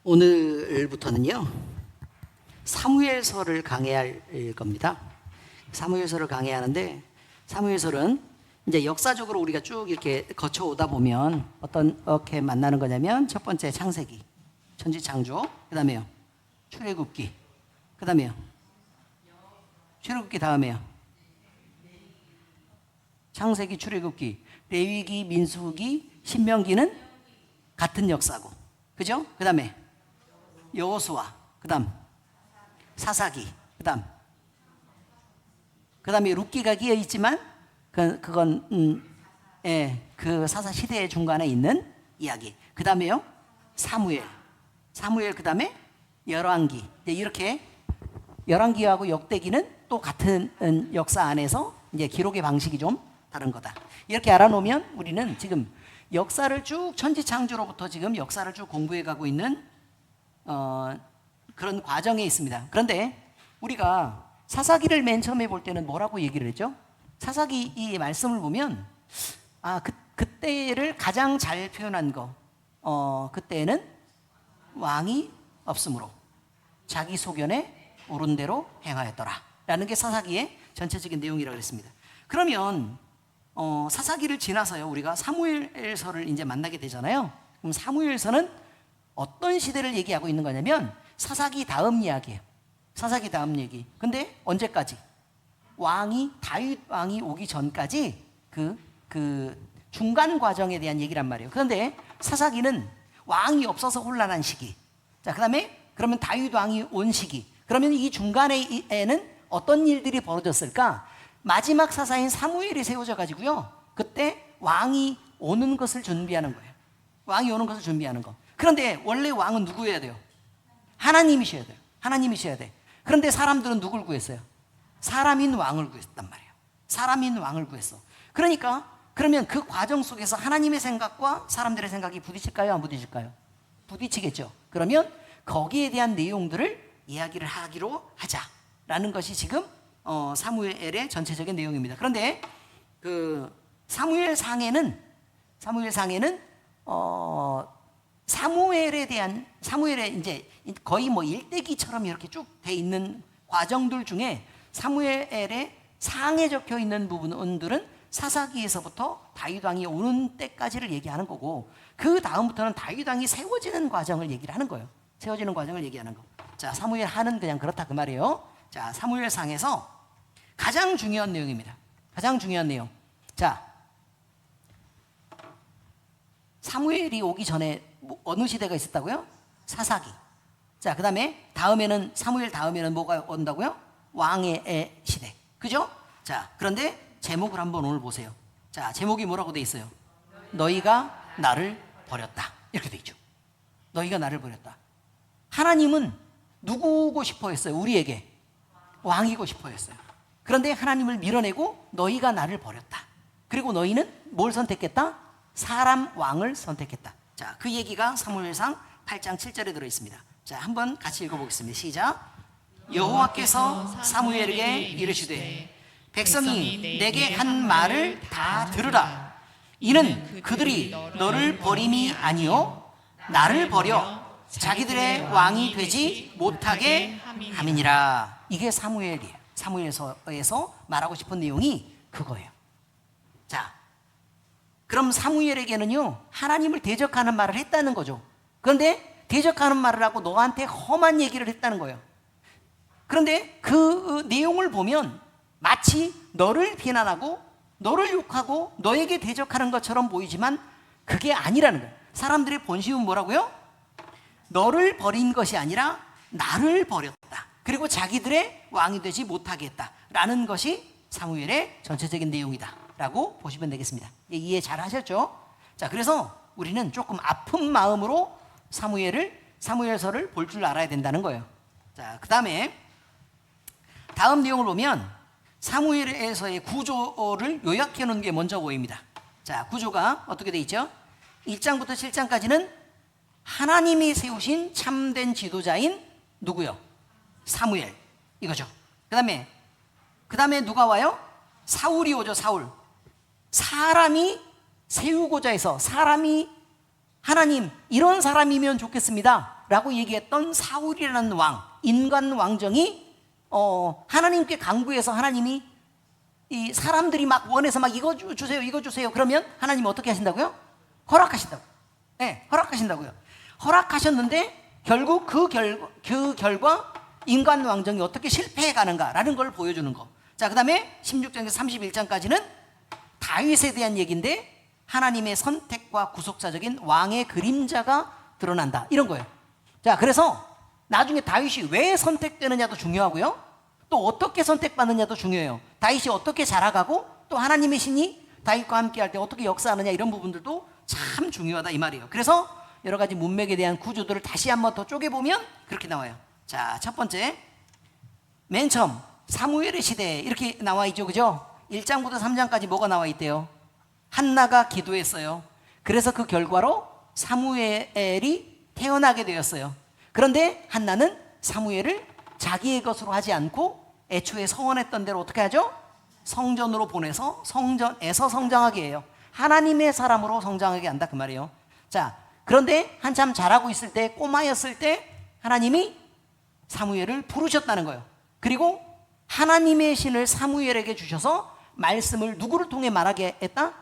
오늘부터는요 사무엘서를 강해할 겁니다. 사무엘서를 강해하는데, 사무엘서는 이제 역사적으로 우리가 쭉 이렇게 거쳐오다 보면 어떻게 만나는 거냐면, 첫 번째 창세기, 천지창조, 그 다음에요 출애굽기, 그 다음에요 출애굽기, 다음에요 창세기, 출애굽기, 레위기, 민수기, 신명기는 같은 역사고, 그죠? 그 다음에 여호수아, 그 다음 사사기, 그 다음에 룻기가 끼어 있지만 그건 그 사사 시대의 중간에 있는 이야기. 그 다음에요 사무엘, 그 다음에 열왕기. 이렇게 열왕기하고 역대기는 또 같은 역사 안에서 이제 기록의 방식이 좀 다른 거다. 이렇게 알아놓으면 우리는 지금 역사를 쭉, 천지창조로부터 지금 역사를 쭉 공부해 가고 있는 그런 과정에 있습니다. 그런데 우리가 사사기를 맨 처음에 볼 때는 뭐라고 얘기를 했죠? 사사기 이 말씀을 보면 그때를 가장 잘 표현한 거, 그때는 왕이 없으므로 자기 소견에 옳은 대로 행하였더라 라는 게 사사기의 전체적인 내용이라고 했습니다. 그러면 사사기를 지나서요 우리가 사무엘서를 이제 만나게 되잖아요. 그럼 사무엘서는 어떤 시대를 얘기하고 있는 거냐면 사사기 다음 이야기예요. 사사기 다음 얘기. 근데 언제까지? 다윗 왕이 오기 전까지 그 중간 과정에 대한 얘기란 말이에요. 그런데 사사기는 왕이 없어서 혼란한 시기. 자, 그러면 다윗 왕이 온 시기. 그러면 이 중간에는 어떤 일들이 벌어졌을까? 마지막 사사인 사무엘이 세워져 가지고요, 그때 왕이 오는 것을 준비하는 거예요. 왕이 오는 것을 준비하는 거. 그런데 원래 왕은 누구여야 돼요? 하나님이셔야 돼요. 하나님이셔야 돼. 그런데 사람들은 누굴 구했어요? 사람인 왕을 구했단 말이에요. 사람인 왕을 구했어. 그러면 그 과정 속에서 하나님의 생각과 사람들의 생각이 부딪힐까요? 안 부딪힐까요? 부딪히겠죠. 그러면 거기에 대한 내용들을 이야기를 하기로 하자라는 것이 지금 사무엘의 전체적인 내용입니다. 그런데 그 사무엘상에는 사무엘의 이제 거의 뭐 일대기처럼 이렇게 쭉 돼 있는 과정들 중에 사무엘의 상에 적혀 있는 부분들은 사사기에서부터 다윗 왕이 오는 때까지를 얘기하는 거고, 그 다음부터는 다윗 왕이 세워지는 과정을 얘기를 하는 거예요. 세워지는 과정을 얘기하는 거. 자, 사무엘 하는 그냥 그렇다 그 말이에요. 자, 사무엘상에서 가장 중요한 내용입니다. 가장 중요한 내용. 자, 사무엘이 오기 전에 어느 시대가 있었다고요? 사사기. 자, 그 다음에 사무엘 다음에는 뭐가 온다고요? 왕의 시대. 그죠? 자, 그런데 제목을 한번 오늘 보세요. 자, 제목이 뭐라고 돼 있어요? 너희가 나를 버렸다. 이렇게 돼 있죠. 너희가 나를 버렸다. 하나님은 누구고 싶어 했어요? 우리에게 왕이고 싶어 했어요. 그런데 하나님을 밀어내고 너희가 나를 버렸다. 그리고 너희는 뭘 선택했다? 사람 왕을 선택했다. 자, 그 얘기가 사무엘상 8장 7절에 들어있습니다. 자, 한번 같이 읽어보겠습니다. 시작. 여호와께서 사무엘에게 이르시되 백성이 내게 한 말을 다 들으라. 이는 그들이 너를 버림이 아니요 나를 버려 자기들의 왕이 되지 못하게 함이니라. 이게 사무엘이에요. 사무엘서에서 말하고 싶은 내용이 그거예요. 자, 그럼 사무엘에게는요 하나님을 대적하는 말을 했다는 거죠. 그런데 대적하는 말을 하고 너한테 험한 얘기를 했다는 거예요. 그런데 그 내용을 보면 마치 너를 비난하고 너를 욕하고 너에게 대적하는 것처럼 보이지만 그게 아니라는 거예요. 사람들의 본심은 뭐라고요? 너를 버린 것이 아니라 나를 버렸다. 그리고 자기들의 왕이 되지 못하게 했다라는 것이 사무엘의 전체적인 내용이다 라고 보시면 되겠습니다. 이해 잘 하셨죠? 자, 그래서 우리는 조금 아픈 마음으로 사무엘서를 볼 줄 알아야 된다는 거예요. 자, 그 다음 내용을 보면 사무엘서의 구조를 요약해 놓은 게 먼저 보입니다. 자, 구조가 어떻게 돼 있죠? 1장부터 7장까지는 하나님이 세우신 참된 지도자인 누구요? 사무엘, 이거죠. 그 다음에 누가 와요? 사울이 오죠. 사람이 세우고자 해서, 사람이 하나님 이런 사람이면 좋겠습니다 라고 얘기했던 사울이라는 왕, 인간 왕정이 하나님께 강구해서 하나님이 이 사람들이 막 원해서 막 이거 주세요, 이거 주세요. 그러면 하나님이 어떻게 하신다고요? 허락하신다고. 네, 허락하신다고요. 허락하셨는데 결국 그 결과 인간 왕정이 어떻게 실패해 가는가라는 걸 보여주는 거. 자, 그 다음에 16장에서 31장까지는 다윗에 대한 얘기인데 하나님의 선택과 구속사적인 왕의 그림자가 드러난다, 이런 거예요. 자, 그래서 나중에 다윗이 왜 선택되느냐도 중요하고요, 또 어떻게 선택받느냐도 중요해요. 다윗이 어떻게 자라가고 또 하나님의 신이 다윗과 함께 할 때 어떻게 역사하느냐, 이런 부분들도 참 중요하다 이 말이에요. 그래서 여러 가지 문맥에 대한 구조들을 다시 한번 더 쪼개보면 그렇게 나와요. 자, 첫 번째, 맨 처음 사무엘의 시대 이렇게 나와 있죠, 그죠? 1장부터 3장까지 뭐가 나와 있대요? 한나가 기도했어요. 그래서 그 결과로 사무엘이 태어나게 되었어요. 그런데 한나는 사무엘을 자기의 것으로 하지 않고 애초에 서원했던 대로 어떻게 하죠? 성전으로 보내서 성전에서 성장하게 해요. 하나님의 사람으로 성장하게 한다, 그 말이에요. 자, 그런데 한참 자라고 있을 때, 꼬마였을 때 하나님이 사무엘을 부르셨다는 거예요. 그리고 하나님의 신을 사무엘에게 주셔서 말씀을 누구를 통해 말하게 했다?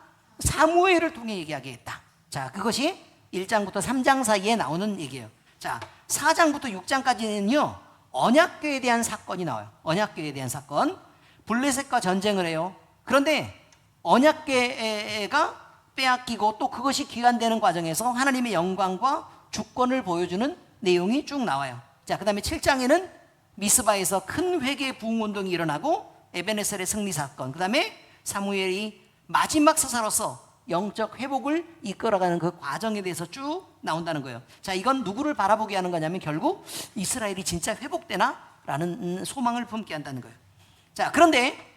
사무엘을 통해 얘기하게 했다. 자, 그것이 1장부터 3장 사이에 나오는 얘기예요. 자, 4장부터 6장까지는요 언약궤에 대한 사건이 나와요. 언약궤에 대한 사건. 블레셋과 전쟁을 해요. 그런데 언약궤가 빼앗기고 또 그것이 귀환되는 과정에서 하나님의 영광과 주권을 보여주는 내용이 쭉 나와요. 자, 그 다음에 7장에는 미스바에서 큰 회개 부흥 운동이 일어나고 에베네셀의 승리 사건, 그 다음에 사무엘이 마지막 사사로서 영적 회복을 이끌어가는 그 과정에 대해서 쭉 나온다는 거예요. 자, 이건 누구를 바라보게 하는 거냐면 결국 이스라엘이 진짜 회복되나? 라는 소망을 품게 한다는 거예요. 자, 그런데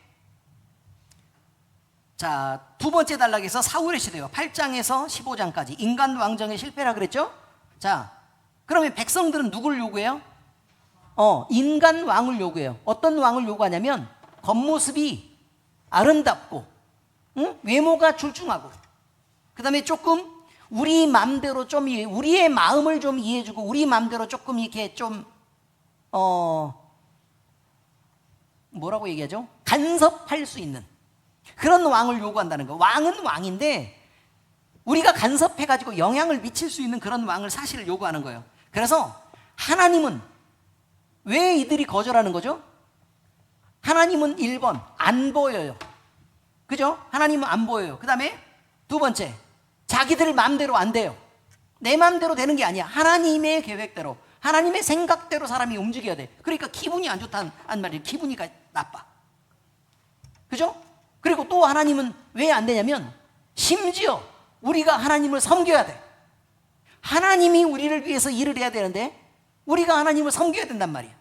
자, 두 번째 단락에서 사울의 시대요. 8장에서 15장까지 인간 왕정의 실패라 그랬죠? 자, 그러면 백성들은 누굴 요구해요? 인간 왕을 요구해요. 어떤 왕을 요구하냐면 겉모습이 아름답고, 외모가 출중하고, 그 다음에 조금 우리 마음대로 좀 우리의 마음을 좀 이해해주고 우리 마음대로 조금 이렇게 좀 뭐라고 얘기하죠? 간섭할 수 있는 그런 왕을 요구한다는 거. 왕은 왕인데 우리가 간섭해가지고 영향을 미칠 수 있는 그런 왕을 사실 요구하는 거예요. 그래서 하나님은 왜 이들이 거절하는 거죠? 하나님은 1번 안 보여요. 그죠? 하나님은 안 보여요. 그 다음에 두 번째, 자기들 마음대로 안 돼요. 내 마음대로 되는 게 아니야. 하나님의 계획대로, 하나님의 생각대로 사람이 움직여야 돼. 그러니까 기분이 안 좋다는 말이에요. 기분이 나빠. 그죠? 그리고 또 하나님은 왜 안 되냐면 심지어 우리가 하나님을 섬겨야 돼. 하나님이 우리를 위해서 일을 해야 되는데 우리가 하나님을 섬겨야 된단 말이에요.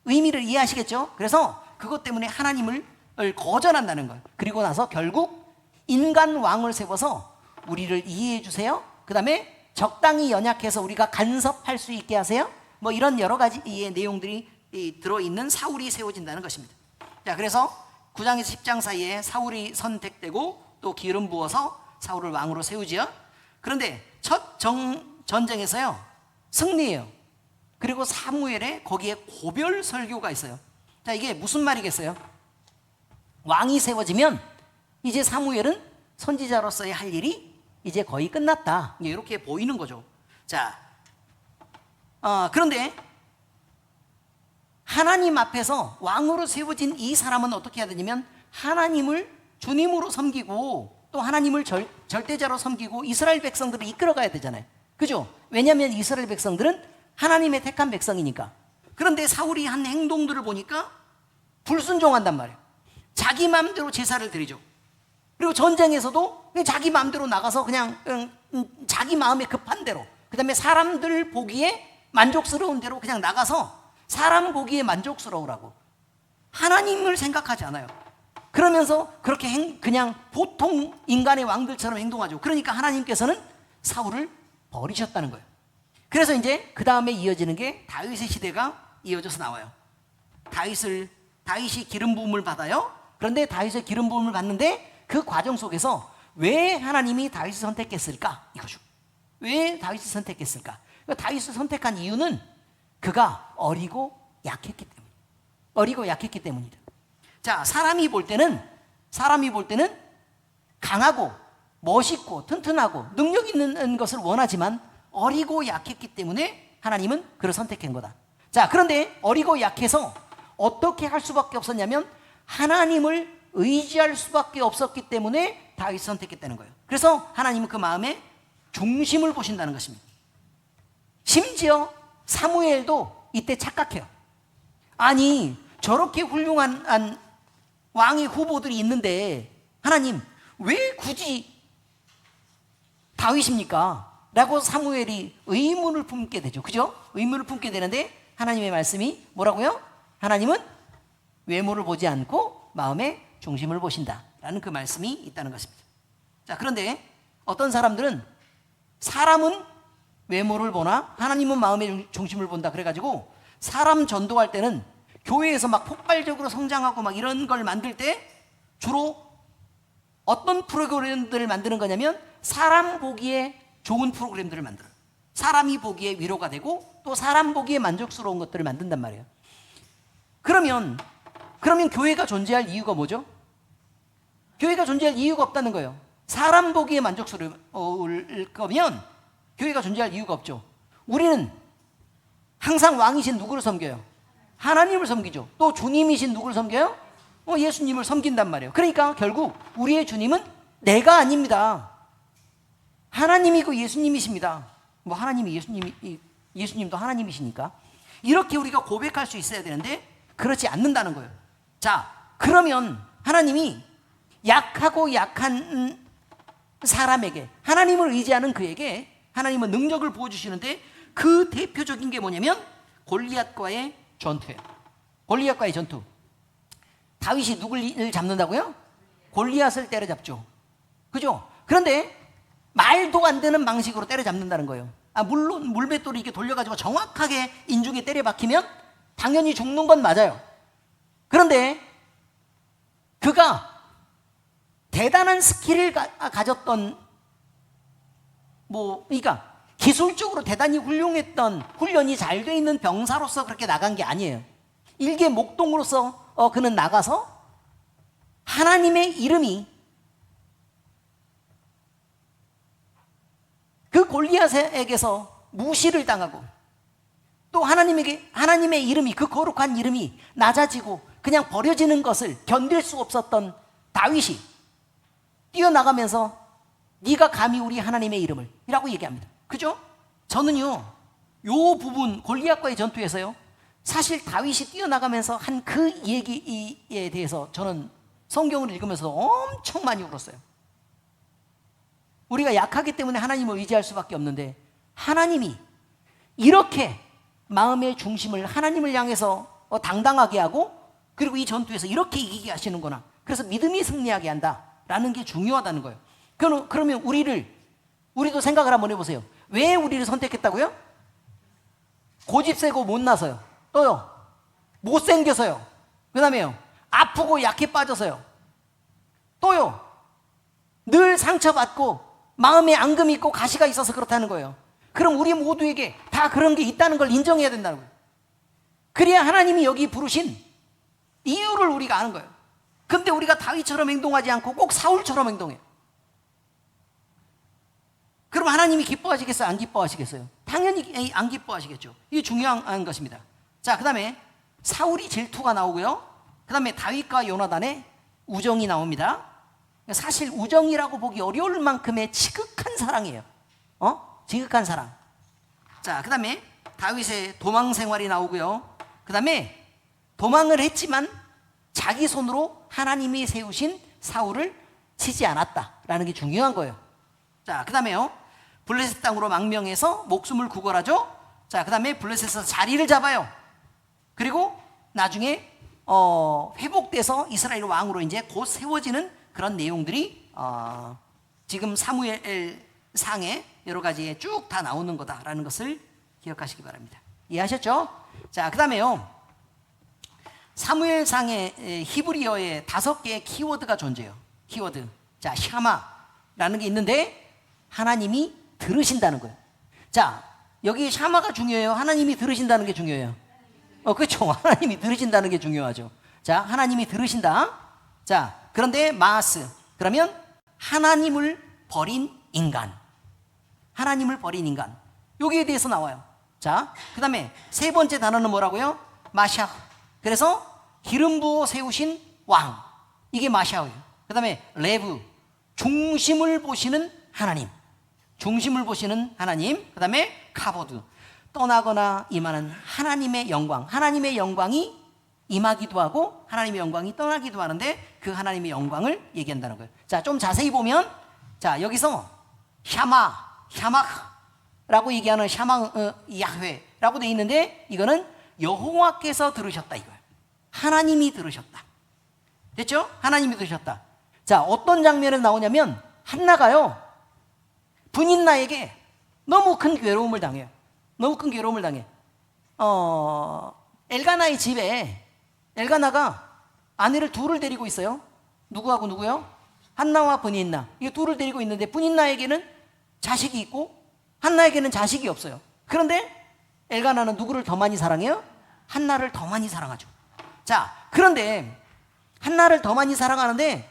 의미를 이해하시겠죠? 그래서 그것 때문에 하나님을 거절한다는 거예요. 그리고 나서 결국 인간 왕을 세워서 우리를 이해해 주세요. 그 다음에 적당히 연약해서 우리가 간섭할 수 있게 하세요. 뭐 이런 여러 가지의 내용들이 들어있는 사울이 세워진다는 것입니다. 자, 그래서 9장에서 10장 사이에 사울이 선택되고 또 기름 부어서 사울을 왕으로 세우지요. 그런데 첫 전쟁에서요 승리해요. 그리고 사무엘에 거기에 고별 설교가 있어요. 자, 이게 무슨 말이겠어요? 왕이 세워지면 이제 사무엘은 선지자로서의 할 일이 이제 거의 끝났다, 이렇게 보이는 거죠. 자, 그런데 하나님 앞에서 왕으로 세워진 이 사람은 어떻게 해야 되냐면 하나님을 주님으로 섬기고 또 하나님을 절대자로 섬기고 이스라엘 백성들을 이끌어가야 되잖아요. 그죠? 왜냐하면 이스라엘 백성들은 하나님의 택한 백성이니까. 그런데 사울이 한 행동들을 보니까 불순종한단 말이에요. 자기 마음대로 제사를 드리죠. 그리고 전쟁에서도 자기 마음대로 나가서 그냥 자기 마음에 급한 대로, 그 다음에 사람들 보기에 만족스러운 대로 그냥 나가서 사람 보기에 만족스러우라고, 하나님을 생각하지 않아요. 그러면서 그렇게 그냥 보통 인간의 왕들처럼 행동하죠. 그러니까 하나님께서는 사울을 버리셨다는 거예요. 그래서 이제 그 다음에 이어지는 게 다윗의 시대가 이어져서 나와요. 다윗이 기름 부음을 받아요. 그런데 다윗의 기름 부음을 받는데 그 과정 속에서 왜 하나님이 다윗을 선택했을까? 이거죠. 왜 다윗을 선택했을까? 그러니까 다윗을 선택한 이유는 그가 어리고 약했기 때문이에요. 어리고 약했기 때문이다. 자, 사람이 볼 때는 강하고 멋있고 튼튼하고 능력 있는 것을 원하지만 어리고 약했기 때문에 하나님은 그를 선택한 거다. 자, 그런데 어리고 약해서 어떻게 할 수밖에 없었냐면 하나님을 의지할 수밖에 없었기 때문에 다윗을 선택했다는 거예요. 그래서 하나님은 그 마음의 중심을 보신다는 것입니다. 심지어 사무엘도 이때 착각해요. 아니, 저렇게 훌륭한 왕의 후보들이 있는데 하나님 왜 굳이 다윗입니까? 라고 사무엘이 의문을 품게 되죠. 그죠? 의문을 품게 되는데 하나님의 말씀이 뭐라고요? 하나님은 외모를 보지 않고 마음의 중심을 보신다 라는 그 말씀이 있다는 것입니다. 자, 그런데 어떤 사람들은 사람은 외모를 보나 하나님은 마음의 중심을 본다 그래가지고 사람 전도할 때는 교회에서 막 폭발적으로 성장하고 막 이런 걸 만들 때 주로 어떤 프로그램들을 만드는 거냐면 사람 보기에 좋은 프로그램들을 만들어요. 사람이 보기에 위로가 되고 또 사람 보기에 만족스러운 것들을 만든단 말이에요. 그러면 교회가 존재할 이유가 뭐죠? 교회가 존재할 이유가 없다는 거예요. 사람 보기에 만족스러울 거면 교회가 존재할 이유가 없죠. 우리는 항상 왕이신 누구를 섬겨요? 하나님을 섬기죠. 또 주님이신 누구를 섬겨요? 예수님을 섬긴단 말이에요. 그러니까 결국 우리의 주님은 내가 아닙니다. 하나님이고 예수님이십니다. 뭐 하나님이 예수님도 하나님이시니까 이렇게 우리가 고백할 수 있어야 되는데 그렇지 않는다는 거예요. 자, 그러면 하나님이 약하고 약한 사람에게 하나님을 의지하는 그에게 하나님은 능력을 부어주시는데 그 대표적인 게 뭐냐면 골리앗과의 전투예요. 골리앗과의 전투. 다윗이 누굴 잡는다고요? 골리앗을 때려잡죠. 그죠? 그런데 말도 안 되는 방식으로 때려잡는다는 거예요. 물론 물맷돌이 이렇게 돌려가지고 정확하게 인중에 때려 박히면 당연히 죽는 건 맞아요. 그런데 그가 대단한 스킬을 가졌던 그러니까 기술적으로 대단히 훌륭했던 훈련이 잘 돼 있는 병사로서 그렇게 나간 게 아니에요. 일개 목동으로서 그는 나가서 하나님의 이름이 그 골리앗에게서 무시를 당하고 또 하나님의 이름이 그 거룩한 이름이 낮아지고 그냥 버려지는 것을 견딜 수 없었던 다윗이 뛰어나가면서 네가 감히 우리 하나님의 이름을 이라고 얘기합니다. 그죠? 저는요 요 부분 골리앗과의 전투에서요 사실 다윗이 뛰어나가면서 한 그 얘기에 대해서 저는 성경을 읽으면서 엄청 많이 울었어요. 우리가 약하기 때문에 하나님을 의지할 수밖에 없는데 하나님이 이렇게 마음의 중심을 하나님을 향해서 당당하게 하고 그리고 이 전투에서 이렇게 이기게 하시는구나. 그래서 믿음이 승리하게 한다라는 게 중요하다는 거예요. 그러면 우리도 생각을 한번 해보세요. 왜 우리를 선택했다고요? 고집세고 못나서요. 또요 못생겨서요. 그 다음에요 아프고 약해 빠져서요. 또요 늘 상처받고 마음에 앙금이 있고 가시가 있어서 그렇다는 거예요. 그럼 우리 모두에게 다 그런 게 있다는 걸 인정해야 된다는 거예요. 그래야 하나님이 여기 부르신 이유를 우리가 아는 거예요. 근데 우리가 다윗처럼 행동하지 않고 꼭 사울처럼 행동해요. 그럼 하나님이 기뻐하시겠어요? 안 기뻐하시겠어요? 당연히 안 기뻐하시겠죠. 이게 중요한 것입니다. 자, 그 다음에 사울이 질투가 나오고요. 그 다음에 다윗과 요나단의 우정이 나옵니다. 사실 우정이라고 보기 어려울 만큼의 지극한 사랑이에요. 지극한 사랑. 자, 그 다음에 다윗의 도망 생활이 나오고요. 그 다음에 도망을 했지만 자기 손으로 하나님이 세우신 사울을 치지 않았다라는 게 중요한 거예요. 자, 그 다음에요 블레셋 땅으로 망명해서 목숨을 구걸하죠. 자, 그 다음에 블레셋에서 자리를 잡아요. 그리고 나중에 회복돼서 이스라엘 왕으로 이제 곧 세워지는 그런 내용들이 지금 사무엘 상에 여러 가지에 쭉 다 나오는 거다라는 것을 기억하시기 바랍니다. 이해하셨죠? 자, 그 다음에요 사무엘 상에 히브리어에 5개의 키워드가 존재해요. 키워드. 자, 샤마라는 게 있는데 하나님이 들으신다는 거예요. 자, 여기 샤마가 중요해요? 하나님이 들으신다는 게 중요해요? 그렇죠. 하나님이 들으신다는 게 중요하죠. 자, 하나님이 들으신다. 자, 그런데 마스. 그러면 하나님을 버린 인간. 하나님을 버린 인간. 여기에 대해서 나와요. 자, 그 다음에 세 번째 단어는 뭐라고요? 마샤. 그래서 기름 부어 세우신 왕. 이게 마샤예요. 그 다음에 레브. 중심을 보시는 하나님. 중심을 보시는 하나님. 그 다음에 카보드. 떠나거나 임하는 하나님의 영광. 하나님의 영광이 임하기도 하고 하나님의 영광이 떠나기도 하는데 그 하나님의 영광을 얘기한다는 거예요. 자, 좀 자세히 보면 자, 여기서 샤마라고 얘기하는 샤마 야훼라고 되어 있는데 이거는 여호와께서 들으셨다 이거예요. 하나님이 들으셨다. 됐죠? 하나님이 들으셨다. 자, 어떤 장면에 나오냐면 한나가요 분인나에게 너무 큰 괴로움을 당해요. 너무 큰 괴로움을 당해. 엘가나의 집에 엘가나가 아내를 둘을 데리고 있어요. 누구하고 누구요? 한나와 분인나. 이 둘을 데리고 있는데 분인나에게는 자식이 있고 한나에게는 자식이 없어요. 그런데 엘가나는 누구를 더 많이 사랑해요? 한나를 더 많이 사랑하죠. 자, 그런데 한나를 더 많이 사랑하는데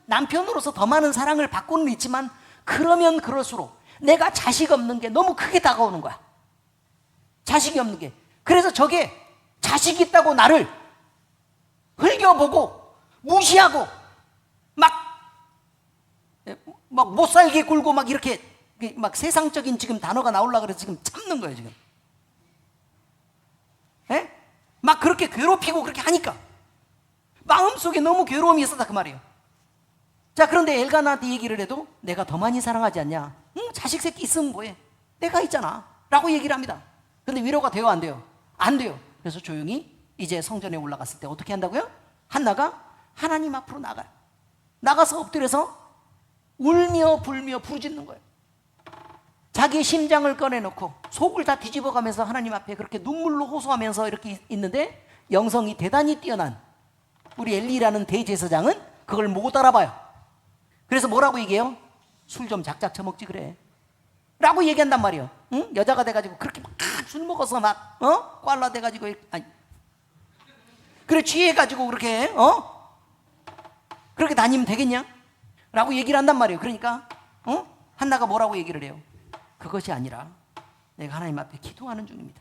남편으로서 더 많은 사랑을 받고는 있지만 그러면 그럴수록 내가 자식 없는 게 너무 크게 다가오는 거야. 자식이 없는 게. 그래서 저게 자식 있다고 나를 흘겨보고 무시하고 막 못살게 굴고 막 이렇게 막 세상적인 지금 단어가 나오려고 그래서 지금 참는 거예요 지금. 에? 막 그렇게 괴롭히고 그렇게 하니까 마음속에 너무 괴로움이 있었다 그 말이에요. 자, 그런데 엘가나한테 얘기를 해도 내가 더 많이 사랑하지 않냐? 자식 새끼 있으면 뭐해? 내가 있잖아 라고 얘기를 합니다. 근데 위로가 돼요 안 돼요? 안 돼요. 그래서 조용히 이제 성전에 올라갔을 때 어떻게 한다고요? 한나가 하나님 앞으로 나가요. 나가서 엎드려서 울며 불며 부르짖는 거예요. 자기의 심장을 꺼내놓고 속을 다 뒤집어가면서 하나님 앞에 그렇게 눈물로 호소하면서 이렇게 있는데 영성이 대단히 뛰어난 우리 엘리라는 대제사장은 그걸 못 알아봐요. 그래서 뭐라고 얘기해요? 술 좀 작작 처먹지 그래 라고 얘기한단 말이에요. 응? 여자가 돼가지고 그렇게 막 술 먹어서 막 꽐라 돼가지고 그래 취해가지고 그렇게 그렇게 다니면 되겠냐? 라고 얘기를 한단 말이에요. 그러니까 한나가 뭐라고 얘기를 해요? 그것이 아니라 내가 하나님 앞에 기도하는 중입니다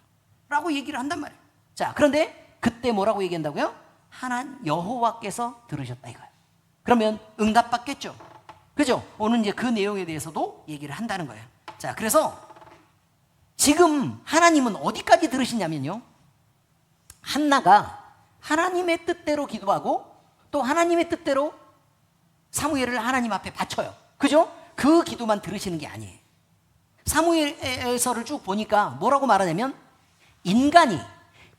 라고 얘기를 한단 말이에요. 자, 그런데 그때 뭐라고 얘기한다고요? 여호와께서 들으셨다 이거예요. 그러면 응답받겠죠. 그죠? 오늘 이제 그 내용에 대해서도 얘기를 한다는 거예요. 자, 그래서 지금 하나님은 어디까지 들으시냐면요, 한나가 하나님의 뜻대로 기도하고 또 하나님의 뜻대로 사무엘을 하나님 앞에 바쳐요. 그죠? 그 기도만 들으시는 게 아니에요. 사무엘서를 쭉 보니까 뭐라고 말하냐면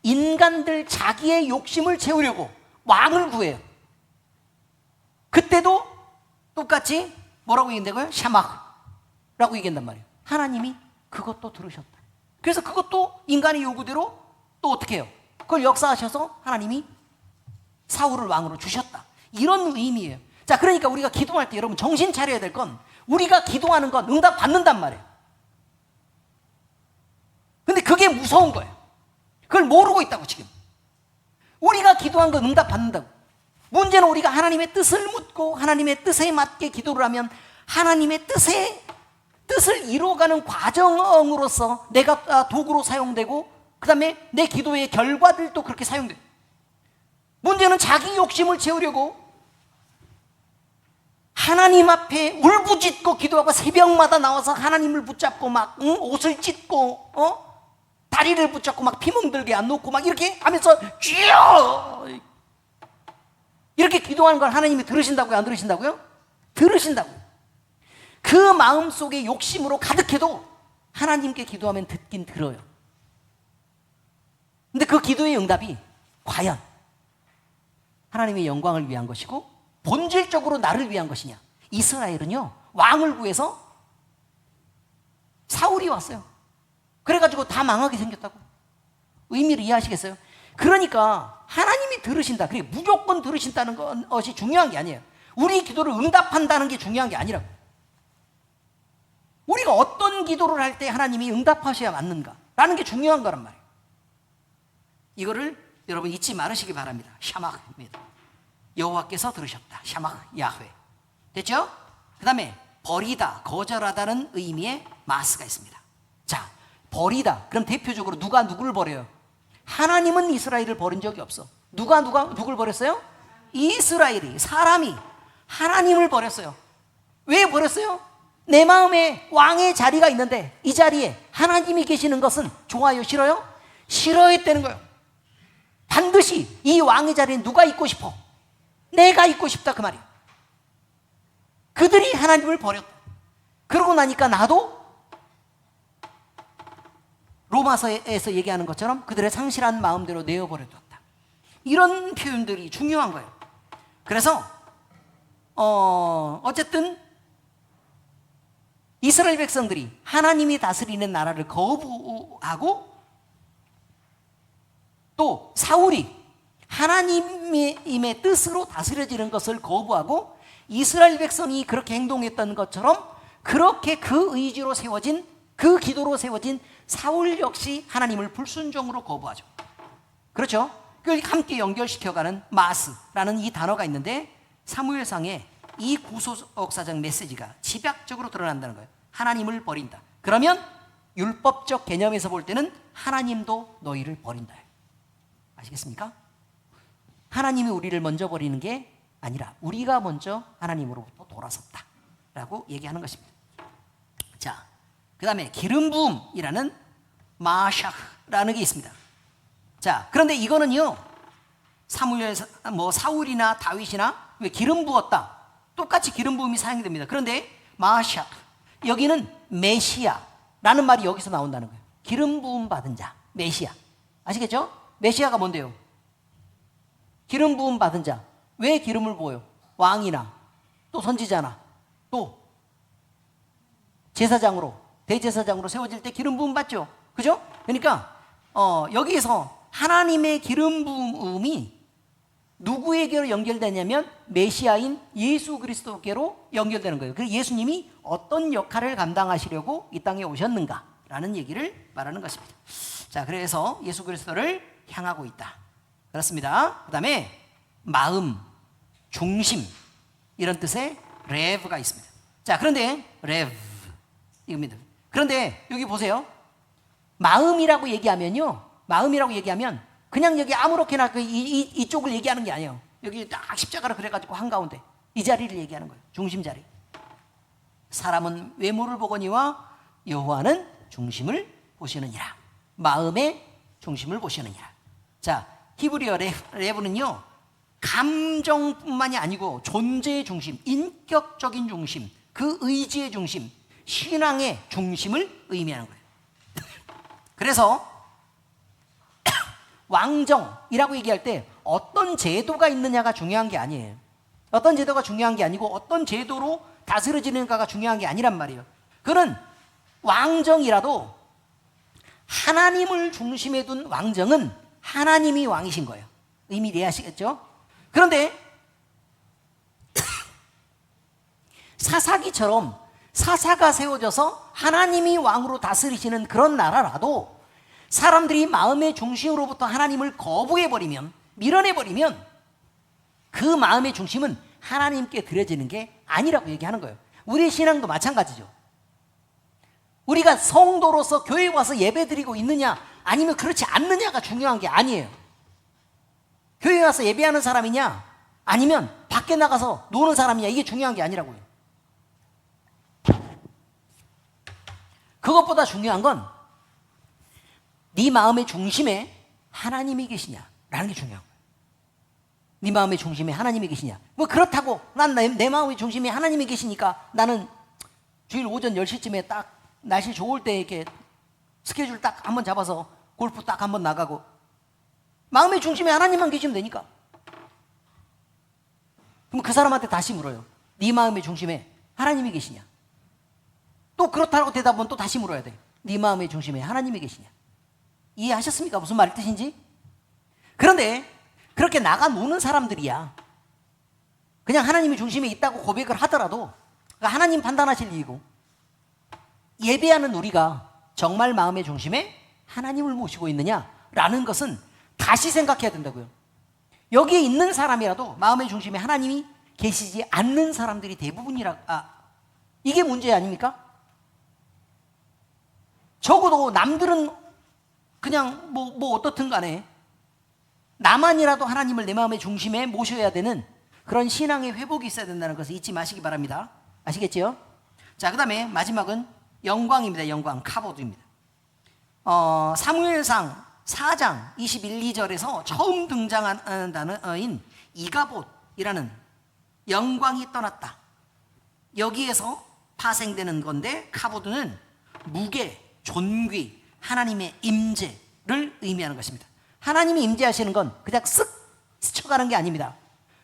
인간들 자기의 욕심을 채우려고 왕을 구해요. 그때도 똑같이 뭐라고 얘기한다고요? 샤마라고 얘기한단 말이에요. 하나님이 그것도 들으셨다. 그래서 그것도 인간의 요구대로 또 어떻게 해요? 그걸 역사하셔서 하나님이 사울을 왕으로 주셨다. 이런 의미예요. 자, 그러니까 우리가 기도할 때 여러분 정신 차려야 될 건 우리가 기도하는 건 응답 받는단 말이에요. 근데 그게 무서운 거예요. 그걸 모르고 있다고 지금. 우리가 기도한 건 응답 받는다고. 문제는 우리가 하나님의 뜻을 묻고 하나님의 뜻에 맞게 기도를 하면 하나님의 뜻을 이루어가는 과정으로서 내가 도구로 사용되고 그 다음에 내 기도의 결과들도 그렇게 사용돼요. 문제는 자기 욕심을 채우려고 하나님 앞에 울부짖고 기도하고 새벽마다 나와서 하나님을 붙잡고 막 옷을 찢고 다리를 붙잡고 막 피멍들게 안 놓고 막 이렇게 하면서 쥐어 이렇게 기도하는 걸 하나님이 들으신다고요? 안 들으신다고요? 들으신다고요. 그 마음속에 욕심으로 가득해도 하나님께 기도하면 듣긴 들어요. 근데 그 기도의 응답이 과연 하나님의 영광을 위한 것이고 본질적으로 나를 위한 것이냐? 이스라엘은요, 왕을 구해서 사울이 왔어요. 그래가지고 다 망하게 생겼다고. 의미를 이해하시겠어요? 그러니까 하나님이 들으신다. 그게 무조건 들으신다는 것이 중요한 게 아니에요. 우리 기도를 응답한다는 게 중요한 게 아니라고. 우리가 어떤 기도를 할 때 하나님이 응답하셔야 맞는가라는 게 중요한 거란 말이에요. 이거를 여러분 잊지 말으시기 바랍니다. 샤마흐입니다. 여호와께서 들으셨다. 샤마흐 야훼. 됐죠? 그 다음에 버리다, 거절하다는 의미의 마스가 있습니다. 자, 버리다. 그럼 대표적으로 누가 누구를 버려요? 하나님은 이스라엘을 버린 적이 없어. 누가 누구를 버렸어요? 이스라엘이, 사람이 하나님을 버렸어요. 왜 버렸어요? 내 마음에 왕의 자리가 있는데 이 자리에 하나님이 계시는 것은 좋아요, 싫어요? 싫어했다는 거예요. 반드시 이 왕의 자리에 누가 있고 싶어? 내가 있고 싶다, 그 말이에요. 그들이 하나님을 버렸다. 그러고 나니까 나도 로마서에서 얘기하는 것처럼 그들의 상실한 마음대로 내어버려뒀다. 이런 표현들이 중요한 거예요. 그래서 어쨌든 이스라엘 백성들이 하나님이 다스리는 나라를 거부하고 또 사울이 하나님의 뜻으로 다스려지는 것을 거부하고 이스라엘 백성이 그렇게 행동했던 것처럼 그렇게 그 의지로 세워진, 그 기도로 세워진 사울 역시 하나님을 불순종으로 거부하죠. 그렇죠? 그걸 함께 연결시켜가는 마스라는 이 단어가 있는데 사무엘상에 이 구속사적 메시지가 집약적으로 드러난다는 거예요. 하나님을 버린다. 그러면 율법적 개념에서 볼 때는 하나님도 너희를 버린다. 아시겠습니까? 하나님이 우리를 먼저 버리는 게 아니라 우리가 먼저 하나님으로부터 돌아섰다 라고 얘기하는 것입니다. 자, 그 다음에 기름 부음이라는 마샤흐라는 게 있습니다. 자, 그런데 이거는요, 사무엘, 사울이나 다윗이나 왜 기름 부었다, 똑같이 기름 부음이 사용이 됩니다. 그런데 마샤흐, 여기는 메시아라는 말이 여기서 나온다는 거예요. 기름 부음 받은 자, 메시아. 아시겠죠? 메시아가 뭔데요? 기름 부음 받은 자. 왜 기름을 부어요? 왕이나 또 선지자나 또 제사장으로, 대제사장으로 세워질 때 기름 부음 받죠. 그죠? 그러니까 여기서 하나님의 기름 부음이 누구에게로 연결되냐면 메시아인 예수 그리스도께로 연결되는 거예요. 그래서 예수님이 어떤 역할을 감당하시려고 이 땅에 오셨는가라는 얘기를 말하는 것입니다. 자, 그래서 예수 그리스도를 향하고 있다. 그렇습니다. 그 다음에 마음, 중심, 이런 뜻의 레브가 있습니다. 자, 그런데 레브 이겁니다. 그런데 여기 보세요. 마음이라고 얘기하면요, 마음이라고 얘기하면 그냥 여기 아무렇게나 이쪽을 얘기하는 게 아니에요. 여기 딱 십자가로 그래가지고 한가운데 이 자리를 얘기하는 거예요. 중심 자리. 사람은 외모를 보거니와 여호와는 중심을 보시느니라. 마음의 중심을 보시느니라. 자, 히브리어 레브는요, 감정뿐만이 아니고 존재의 중심, 인격적인 중심, 그 의지의 중심, 신앙의 중심을 의미하는 거예요. 그래서 왕정이라고 얘기할 때 어떤 제도가 있느냐가 중요한 게 아니에요. 어떤 제도가 중요한 게 아니고 어떤 제도로 다스려지는가가 중요한 게 아니란 말이에요. 그는 왕정이라도 하나님을 중심에 둔 왕정은 하나님이 왕이신 거예요. 의미 이해하시겠죠? 그런데 사사기처럼 사사가 세워져서 하나님이 왕으로 다스리시는 그런 나라라도 사람들이 마음의 중심으로부터 하나님을 거부해버리면, 밀어내버리면 그 마음의 중심은 하나님께 드려지는 게 아니라고 얘기하는 거예요. 우리의 신앙도 마찬가지죠. 우리가 성도로서 교회에 와서 예배드리고 있느냐 아니면 그렇지 않느냐가 중요한 게 아니에요. 교회에 와서 예배하는 사람이냐 아니면 밖에 나가서 노는 사람이냐, 이게 중요한 게 아니라고요. 그것보다 중요한 건 네 마음의 중심에 하나님이 계시냐라는 게 중요한 거예요. 네 마음의 중심에 하나님이 계시냐. 뭐 그렇다고 난 내 마음의 중심에 하나님이 계시니까 나는 주일 오전 10시쯤에 딱 날씨 좋을 때 이렇게 스케줄 딱 한번 잡아서 골프 딱 한번 나가고 마음의 중심에 하나님만 계시면 되니까. 그럼 그 사람한테 다시 물어요. 네 마음의 중심에 하나님이 계시냐? 또 그렇다고 대답은 또 다시 물어야 돼. 네 마음의 중심에 하나님이 계시냐? 이해하셨습니까? 무슨 말 뜻인지? 그런데 그렇게 나가 노는 사람들이야. 그냥 하나님이 중심에 있다고 고백을 하더라도 하나님 판단하실 일이고, 예배하는 우리가 정말 마음의 중심에 하나님을 모시고 있느냐라는 것은 다시 생각해야 된다고요. 여기에 있는 사람이라도 마음의 중심에 하나님이 계시지 않는 사람들이 이게 문제 아닙니까? 적어도 남들은 그냥 뭐 어떻든 간에 나만이라도 하나님을 내 마음의 중심에 모셔야 되는 그런 신앙의 회복이 있어야 된다는 것을 잊지 마시기 바랍니다. 아시겠죠? 자, 그 다음에 마지막은 영광입니다. 영광, 카보드입니다. 사무엘상 4장 21, 2절에서 처음 등장하는 단어인 이가봇이라는 영광이 떠났다. 여기에서 파생되는 건데, 카보드는 무게, 존귀, 하나님의 임재를 의미하는 것입니다. 하나님이 임재하시는 건 그냥 쓱 스쳐가는 게 아닙니다.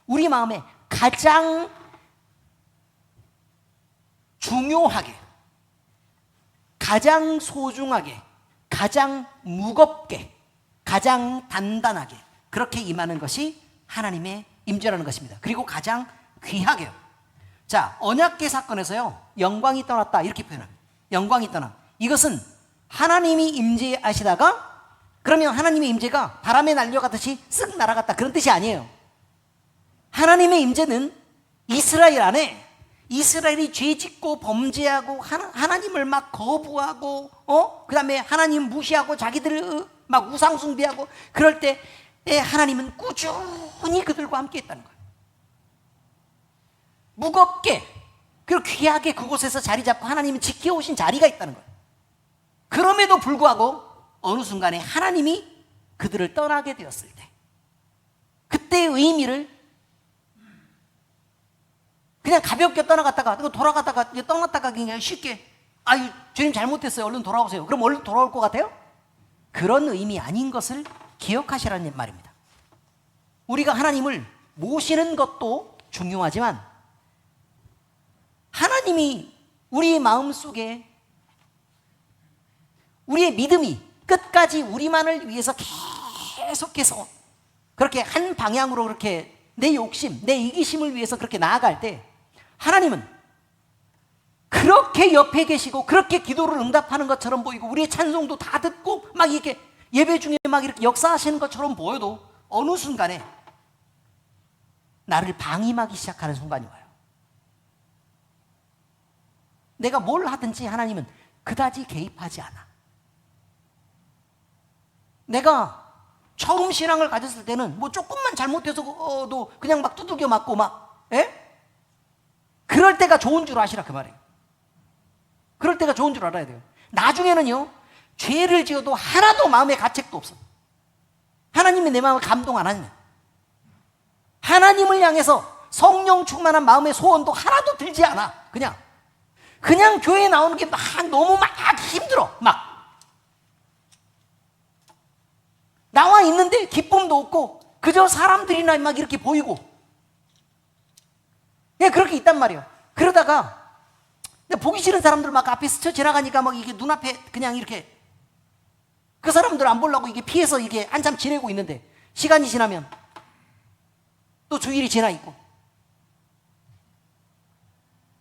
우리 마음에 가장 중요하게, 가장 소중하게, 가장 무겁게, 가장 단단하게 그렇게 임하는 것이 하나님의 임재라는 것입니다. 그리고 가장 귀하게요. 자, 언약궤 사건에서요, 영광이 떠났다 이렇게 표현합니다. 영광이 떠나. 이것은 하나님이 임재하시다가 그러면 하나님의 임재가 바람에 날려가듯이 쓱 날아갔다 그런 뜻이 아니에요. 하나님의 임재는 이스라엘 안에, 이스라엘이 죄짓고 범죄하고 하나님을 막 거부하고 그 다음에 하나님 무시하고 자기들 막 우상숭배하고 그럴 때 하나님은 꾸준히 그들과 함께 했다는 거예요. 무겁게 그리고 귀하게 그곳에서 자리 잡고 하나님은 지켜오신 자리가 있다는 거예요. 그럼에도 불구하고 어느 순간에 하나님이 그들을 떠나게 되었을 때, 그때의 의미를 그냥 가볍게 떠나갔다가 돌아갔다가 떠났다가 그냥 쉽게 아유 주님 잘못했어요 얼른 돌아오세요. 그럼 얼른 돌아올 것 같아요? 그런 의미 아닌 것을 기억하시라는 말입니다. 우리가 하나님을 모시는 것도 중요하지만 하나님이 우리의 마음속에 우리의 믿음이 끝까지 우리만을 위해서 계속해서 그렇게 한 방향으로 그렇게 내 욕심, 내 이기심을 위해서 그렇게 나아갈 때 하나님은 그렇게 옆에 계시고 그렇게 기도를 응답하는 것처럼 보이고 우리의 찬송도 다 듣고 막 이렇게 예배 중에 막 이렇게 역사하시는 것처럼 보여도 어느 순간에 나를 방임하기 시작하는 순간이 와요. 내가 뭘 하든지 하나님은 그다지 개입하지 않아. 내가 처음 신앙을 가졌을 때는 뭐 조금만 잘못해서도 그냥 막 두들겨 맞고 막, 그럴 때가 좋은 줄 아시라 그 말이에요. 그럴 때가 좋은 줄 알아야 돼요. 나중에는요, 죄를 지어도 하나도 마음에 가책도 없어. 하나님이 내 마음을 감동 안 하냐. 하나님을 향해서 성령 충만한 마음의 소원도 하나도 들지 않아. 그냥 교회에 나오는 게 막 너무 막 힘들어. 막 나와 있는데 기쁨도 없고 그저 사람들이나 막 이렇게 보이고 그렇게 있단 말이에요. 그러다가 보기 싫은 사람들 막 앞에 스쳐 지나가니까 막 이게 눈앞에 그냥 이렇게 그 사람들 안 보려고 이게 피해서 이게 한참 지내고 있는데 시간이 지나면 또 주일이 지나 있고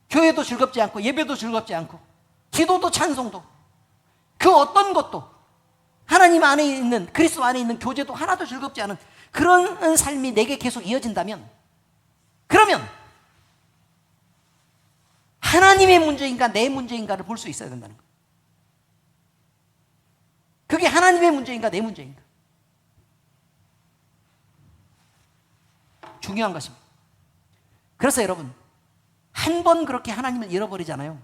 교회도 즐겁지 않고 예배도 즐겁지 않고 기도도 찬송도 그 어떤 것도 하나님 안에 있는 그리스도 안에 있는 교제도 하나도 즐겁지 않은 그런 삶이 내게 계속 이어진다면 그러면 하나님의 문제인가 내 문제인가를 볼 수 있어야 된다는 거예요. 그게 하나님의 문제인가 내 문제인가 중요한 것입니다. 그래서 여러분 한 번 그렇게 하나님을 잃어버리잖아요.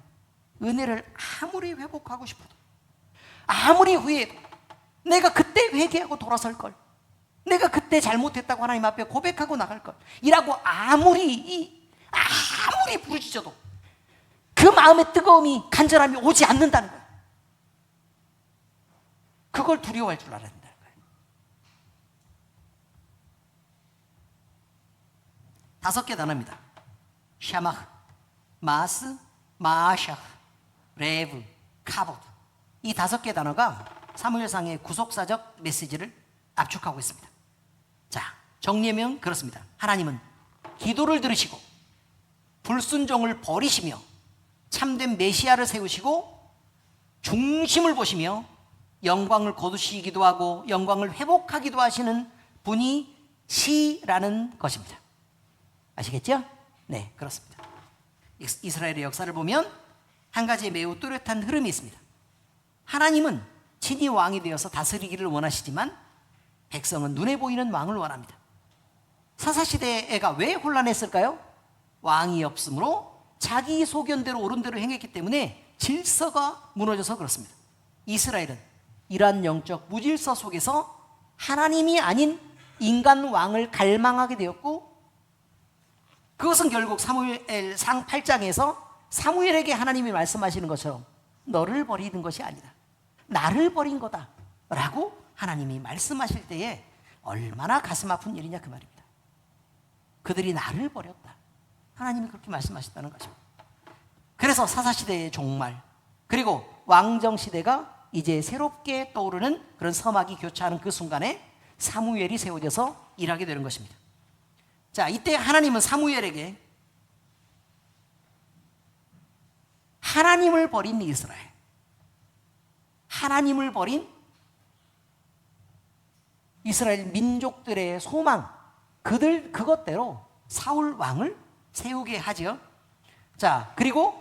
은혜를 아무리 회복하고 싶어도 아무리 후회해도 내가 그때 회개하고 돌아설 걸, 내가 그때 잘못했다고 하나님 앞에 고백하고 나갈 걸 이라고 아무리 부르짖어도 그 마음의 뜨거움이 간절함이 오지 않는다는 거예요. 그걸 두려워할 줄 알아야 된다는 거예요. 5개 단어입니다. 샤마흐, 마스, 마샤흐, 레브, 카보드. 이 5개 단어가 사무엘상의 구속사적 메시지를 압축하고 있습니다. 자, 정리하면 그렇습니다. 하나님은 기도를 들으시고 불순종을 버리시며 참된 메시아를 세우시고 중심을 보시며 영광을 거두시기도 하고 영광을 회복하기도 하시는 분이 시라는 것입니다. 아시겠죠? 네, 그렇습니다. 이스라엘의 역사를 보면 한 가지 매우 뚜렷한 흐름이 있습니다. 하나님은 친히 왕이 되어서 다스리기를 원하시지만 백성은 눈에 보이는 왕을 원합니다. 사사시대가 왜 혼란했을까요? 왕이 없으므로 자기 소견대로 옳은 대로 행했기 때문에 질서가 무너져서 그렇습니다. 이스라엘은 이러한 영적 무질서 속에서 하나님이 아닌 인간 왕을 갈망하게 되었고, 그것은 결국 사무엘상 8장에서 사무엘에게 하나님이 말씀하시는 것처럼 너를 버리는 것이 아니다, 나를 버린 거다 라고 하나님이 말씀하실 때에 얼마나 가슴 아픈 일이냐 그 말입니다. 그들이 나를 버렸다, 하나님이 그렇게 말씀하셨다는 것입니다. 그래서 사사시대의 종말, 그리고 왕정시대가 이제 새롭게 떠오르는 그런 서막이 교차하는 그 순간에 사무엘이 세워져서 일하게 되는 것입니다. 자, 이때 하나님은 사무엘에게 하나님을 버린 이스라엘, 하나님을 버린 이스라엘 민족들의 소망, 그것대로 사울 왕을 세우게 하죠. 자, 그리고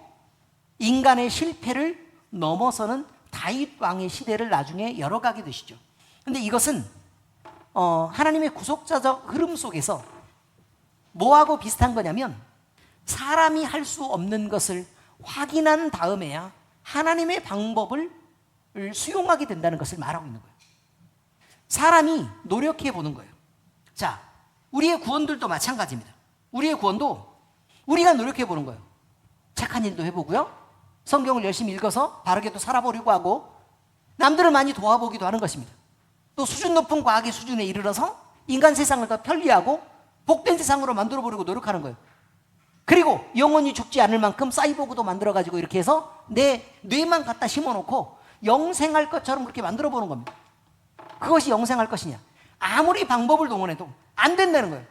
인간의 실패를 넘어서는 다윗 왕의 시대를 나중에 열어가게 되시죠. 근데 이것은 하나님의 구속자적 흐름 속에서 뭐하고 비슷한 거냐면, 사람이 할 수 없는 것을 확인한 다음에야 하나님의 방법을 수용하게 된다는 것을 말하고 있는 거예요. 사람이 노력해 보는 거예요. 자, 우리의 구원들도 마찬가지입니다. 우리의 구원도 우리가 노력해 보는 거예요. 착한 일도 해보고요, 성경을 열심히 읽어서 바르게도 살아보려고 하고, 남들을 많이 도와보기도 하는 것입니다. 또 수준 높은 과학의 수준에 이르러서 인간 세상을 더 편리하고 복된 세상으로 만들어 보려고 노력하는 거예요. 그리고 영원히 죽지 않을 만큼 사이보그도 만들어 가지고 이렇게 해서 내 뇌만 갖다 심어놓고 영생할 것처럼 그렇게 만들어 보는 겁니다. 그것이 영생할 것이냐? 아무리 방법을 동원해도 안 된다는 거예요.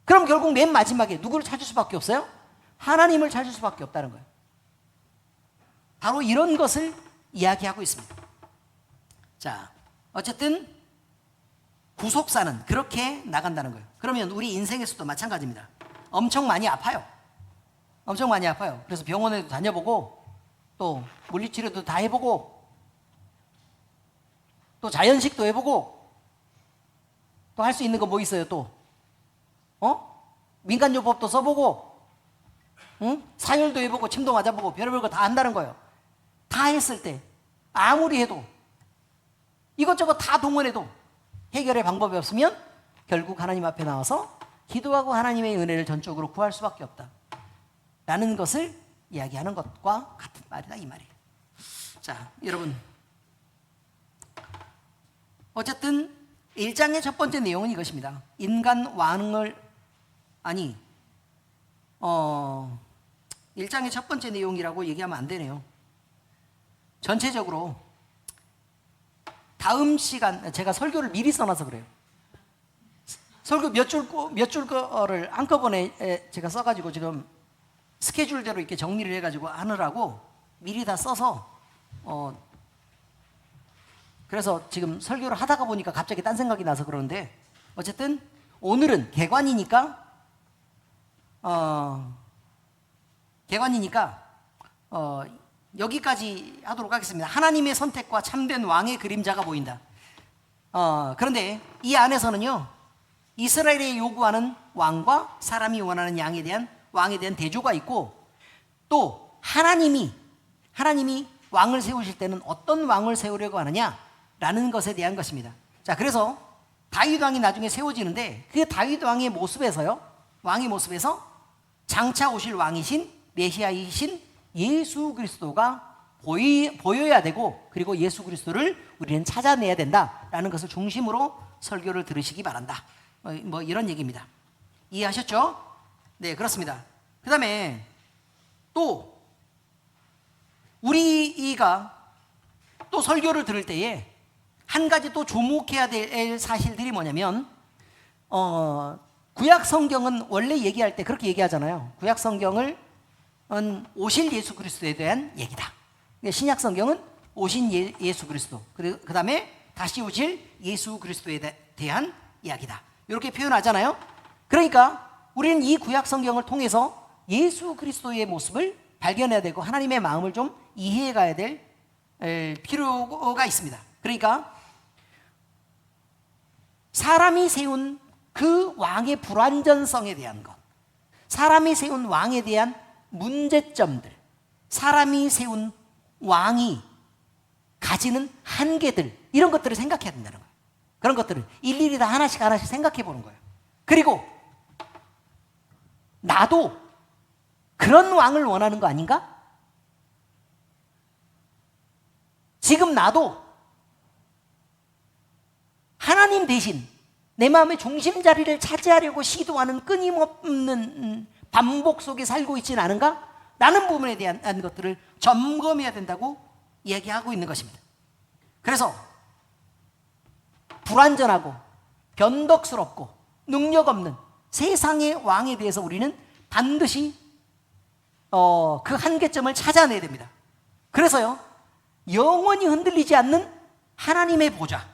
그럼 결국 맨 마지막에 누구를 찾을 수밖에 없어요? 하나님을 찾을 수밖에 없다는 거예요. 바로 이런 것을 이야기하고 있습니다. 자, 어쨌든 구속사는 그렇게 나간다는 거예요. 그러면 우리 인생에서도 마찬가지입니다. 엄청 많이 아파요. 엄청 많이 아파요. 그래서 병원에도 다녀보고, 또 물리치료도 다 해보고, 또 자연식도 해보고, 또 할 수 있는 거 뭐 있어요 또? 민간요법도 써보고, 사열도 해보고, 침도 맞아보고, 별의별 거 다 한다는 거예요. 다 했을 때 아무리 해도, 이것저것 다 동원해도 해결의 방법이 없으면 결국 하나님 앞에 나와서 기도하고 하나님의 은혜를 전적으로 구할 수밖에 없다 라는 것을 이야기하는 것과 같은 말이다, 이 말이에요. 자, 여러분, 어쨌든 1장의 첫 번째 내용은 이것입니다. 인간 왕을, 1장의 첫 번째 내용이라고 얘기하면 안 되네요. 전체적으로 다음 시간, 제가 설교를 미리 써놔서 그래요. 설교 몇 줄 거를 한꺼번에 제가 써가지고 지금 스케줄대로 이렇게 정리를 해가지고 하느라고 미리 다 써서, 그래서 지금 설교를 하다가 보니까 갑자기 딴 생각이 나서 그러는데, 어쨌든 오늘은 개관이니까 여기까지 하도록 하겠습니다. 하나님의 선택과 참된 왕의 그림자가 보인다. 그런데 이 안에서는요, 이스라엘이 요구하는 왕과 사람이 원하는 왕에 대한 대조가 있고, 또 하나님이 왕을 세우실 때는 어떤 왕을 세우려고 하느냐라는 것에 대한 것입니다. 자, 그래서 다윗 왕이 나중에 세워지는데, 그 다윗 왕의 모습에서 장차 오실 왕이신 메시아이신 예수 그리스도가 보여야 되고, 그리고 예수 그리스도를 우리는 찾아내야 된다라는 것을 중심으로 설교를 들으시기 바란다. 뭐 이런 얘기입니다. 이해하셨죠? 네, 그렇습니다. 그 다음에 또 우리가 또 설교를 들을 때에 한 가지 또 주목해야 될 사실들이 뭐냐면, 구약 성경은 원래 얘기할 때 그렇게 얘기하잖아요. 구약 성경은 오실 예수 그리스도에 대한 얘기다. 신약 성경은 오신 예수 그리스도, 그 다음에 다시 오실 예수 그리스도에 대한 이야기다. 이렇게 표현하잖아요. 그러니까 우리는 이 구약 성경을 통해서 예수 그리스도의 모습을 발견해야 되고 하나님의 마음을 좀 이해해 가야 될 필요가 있습니다. 그러니까 사람이 세운 그 왕의 불완전성에 대한 것, 사람이 세운 왕에 대한 문제점들, 사람이 세운 왕이 가지는 한계들, 이런 것들을 생각해야 된다는 거예요. 그런 것들을 일일이 다 하나씩 생각해 보는 거예요. 그리고 나도 그런 왕을 원하는 거 아닌가? 지금 나도 하나님 대신 내 마음의 중심 자리를 차지하려고 시도하는 끊임없는 반복 속에 살고 있지는 않은가? 라는 부분에 대한 것들을 점검해야 된다고 이야기하고 있는 것입니다. 그래서 불완전하고 변덕스럽고 능력 없는 세상의 왕에 대해서 우리는 반드시 그 한계점을 찾아내야 됩니다. 그래서요, 영원히 흔들리지 않는 하나님의 보좌,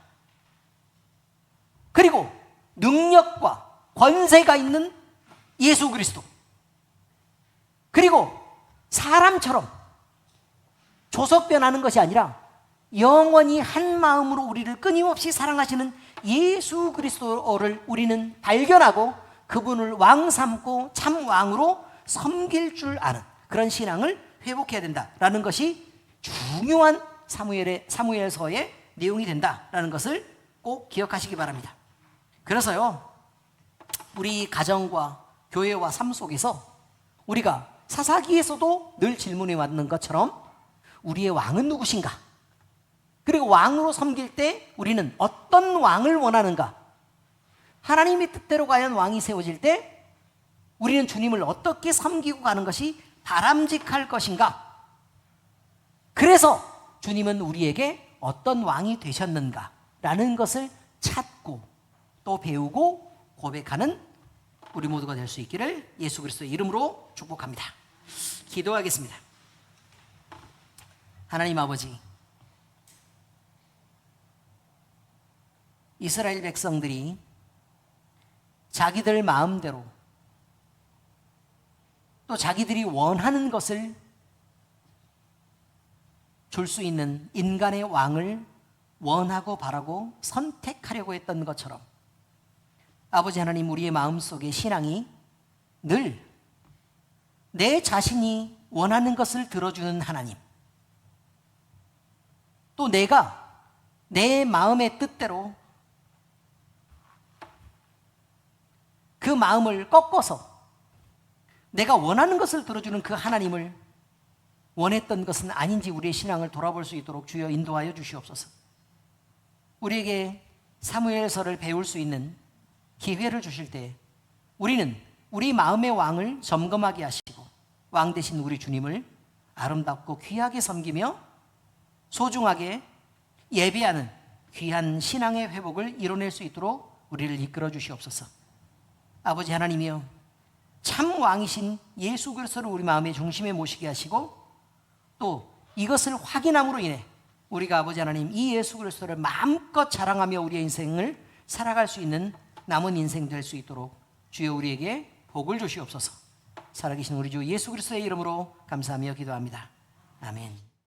그리고 능력과 권세가 있는 예수 그리스도, 그리고 사람처럼 조석변하는 것이 아니라 영원히 한 마음으로 우리를 끊임없이 사랑하시는 예수 그리스도를 우리는 발견하고 그분을 왕 삼고 참 왕으로 섬길 줄 아는 그런 신앙을 회복해야 된다라는 것이 중요한 사무엘서의 내용이 된다라는 것을 꼭 기억하시기 바랍니다. 그래서요, 우리 가정과 교회와 삶 속에서 우리가 사사기에서도 늘 질문해 왔는 것처럼 우리의 왕은 누구신가? 그리고 왕으로 섬길 때 우리는 어떤 왕을 원하는가? 하나님의 뜻대로 과연 왕이 세워질 때 우리는 주님을 어떻게 섬기고 가는 것이 바람직할 것인가? 그래서 주님은 우리에게 어떤 왕이 되셨는가? 라는 것을 찾고 또 배우고 고백하는 우리 모두가 될 수 있기를 예수 그리스도의 이름으로 축복합니다. 기도하겠습니다. 하나님 아버지, 이스라엘 백성들이 자기들 마음대로 또 자기들이 원하는 것을 줄 수 있는 인간의 왕을 원하고 바라고 선택하려고 했던 것처럼 아버지 하나님, 우리의 마음속에 신앙이 늘 내 자신이 원하는 것을 들어주는 하나님, 또 내가 내 마음의 뜻대로 그 마음을 꺾어서 내가 원하는 것을 들어주는 그 하나님을 원했던 것은 아닌지 우리의 신앙을 돌아볼 수 있도록 주여 인도하여 주시옵소서. 우리에게 사무엘서를 배울 수 있는 기회를 주실 때 우리는 우리 마음의 왕을 점검하게 하시고 왕 대신 우리 주님을 아름답고 귀하게 섬기며 소중하게 예배하는 귀한 신앙의 회복을 이뤄낼 수 있도록 우리를 이끌어 주시옵소서. 아버지 하나님이여, 참 왕이신 예수 그리스도를 우리 마음의 중심에 모시게 하시고 또 이것을 확인함으로 인해 우리가 아버지 하나님 이 예수 그리스도를 마음껏 자랑하며 우리의 인생을 살아갈 수 있는 남은 인생 될 수 있도록 주여 우리에게 복을 주시옵소서. 살아계신 우리 주 예수 그리스도의 이름으로 감사하며 기도합니다. 아멘.